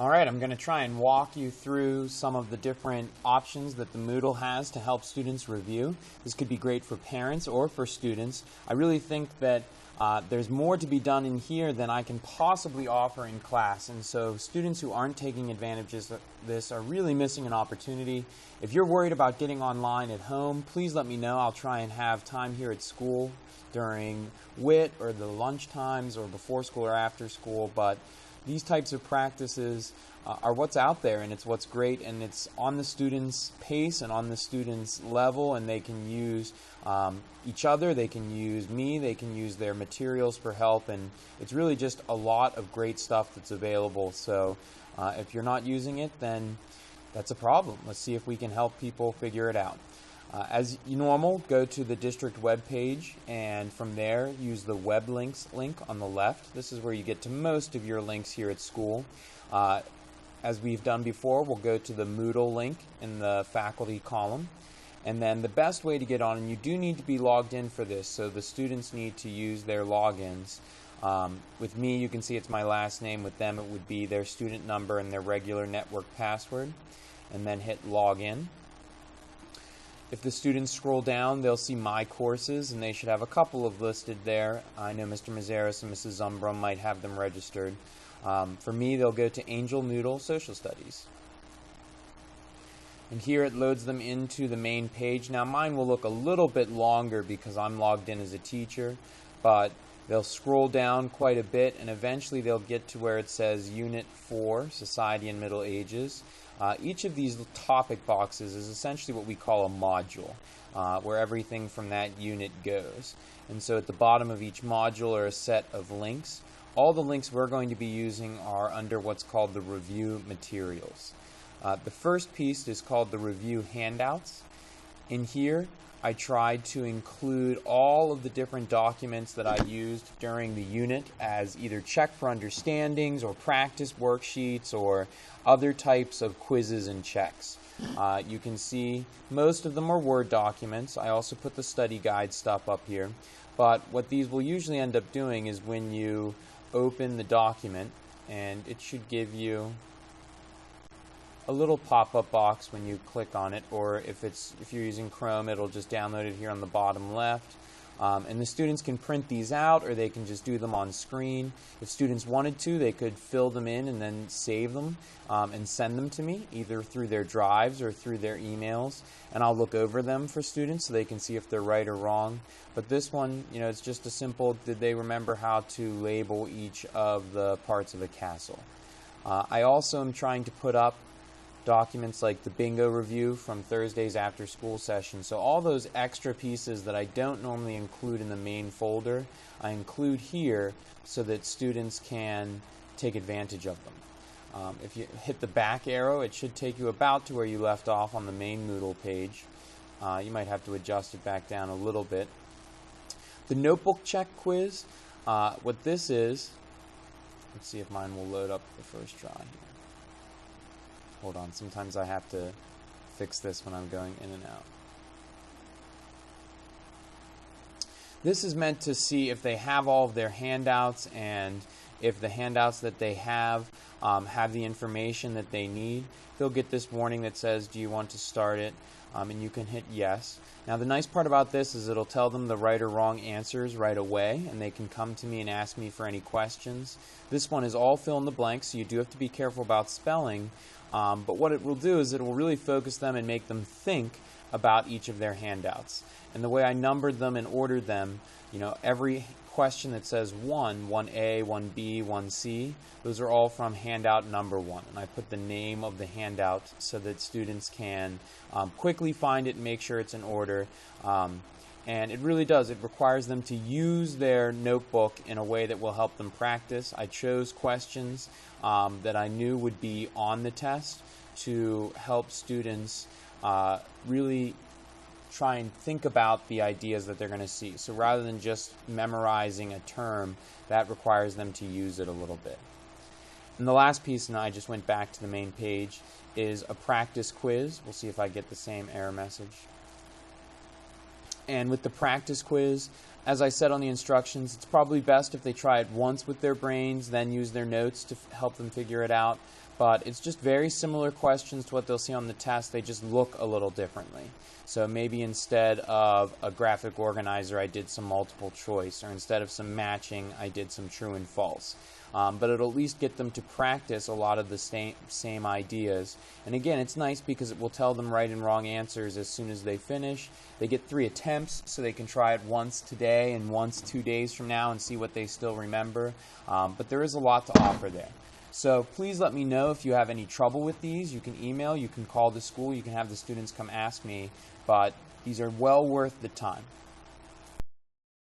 All right, I'm going to try and walk you through some of the different options that the Moodle has to help students review. This could be great for parents or for students. I really think that there's more to be done in here than I can possibly offer in class, and so students who aren't taking advantage of this are really missing an opportunity. If you're worried about getting online at home, please let me know. I'll try and have time here at school during WIT or the lunch times or before school or after school, but these types of practices are what's out there, and it's what's great, and it's on the student's pace and on the student's level, and they can use each other, they can use me, they can use their materials for help, and it's really just a lot of great stuff that's available. So if you're not using it, then that's a problem. Let's see if we can help people figure it out. As normal, go to the district web page, and from there use the web links link on the left. This is where you get to most of your links here at school. As we've done before, we'll go to the Moodle link in the faculty column, and then the best way to get on, and you do need to be logged in for this, so the students need to use their logins. With me, you can see it's my last name. With them, it would be their student number and their regular network password, and then hit login. If the students scroll down, they'll see My Courses, and they should have a couple of listed there. I know Mr. Mazeris and Mrs. Zumbrum might have them registered. For me, they'll go to Angel Moodle Social Studies. And here it loads them into the main page. Now mine will look a little bit longer because I'm logged in as a teacher, but they'll scroll down quite a bit, and eventually they'll get to where it says Unit 4, Society and Middle Ages. Each of these topic boxes is essentially what we call a module, where everything from that unit goes. And so at the bottom of each module are a set of links. All the links we're going to be using are under what's called the review materials. The first piece is called the review handouts. In here, I tried to include all of the different documents that I used during the unit as either check for understandings or practice worksheets or other types of quizzes and checks. You can see most of them are Word documents. I also put the study guide stuff up here. But what these will usually end up doing is when you open the document, and it should give you a little pop-up box when you click on it, or if you're using Chrome, it'll just download it here on the bottom left. And the students can print these out, or they can just do them on screen. If students wanted to, they could fill them in and then save them and send them to me, either through their drives or through their emails. And I'll look over them for students so they can see if they're right or wrong. But this one, it's just a simple, did they remember how to label each of the parts of a castle? I also am trying to put up documents like the bingo review from Thursday's after school session. So all those extra pieces that I don't normally include in the main folder, I include here so that students can take advantage of them. If you hit the back arrow, it should take you about to where you left off on the main Moodle page. You might have to adjust it back down a little bit. The notebook check quiz, what this is, let's see if mine will load up the first try here. Hold on, sometimes I have to fix this when I'm going in and out. This is meant to see if they have all of their handouts, and if the handouts that they have the information that they need. They'll get this warning that says, do you want to start it? And you can hit yes. Now the nice part about this is it'll tell them the right or wrong answers right away, and they can come to me and ask me for any questions. This one is all fill in the blanks, so you do have to be careful about spelling. But what it will do is it will really focus them and make them think about each of their handouts. And the way I numbered them and ordered them, every question that says 1, 1A, 1B, 1C, those are all from handout number 1. And I put the name of the handout so that students can quickly find it and make sure it's in order. And it really does. It requires them to use their notebook in a way that will help them practice. I chose questions that I knew would be on the test to help students really try and think about the ideas that they're going to see. So rather than just memorizing a term, that requires them to use it a little bit. And the last piece, and I just went back to the main page, is a practice quiz. We'll see if I get the same error message. And with the practice quiz, as I said on the instructions, it's probably best if they try it once with their brains, then use their notes to help them figure it out. But it's just very similar questions to what they'll see on the test. They just look a little differently. So maybe instead of a graphic organizer, I did some multiple choice, or instead of some matching, I did some true and false. But it'll at least get them to practice a lot of the same ideas. And again, it's nice because it will tell them right and wrong answers as soon as they finish. They get 3 attempts, so they can try it once today and once 2 days from now and see what they still remember. But there is a lot to offer there. So please let me know if you have any trouble with these. You can email, you can call the school, you can have the students come ask me, but these are well worth the time.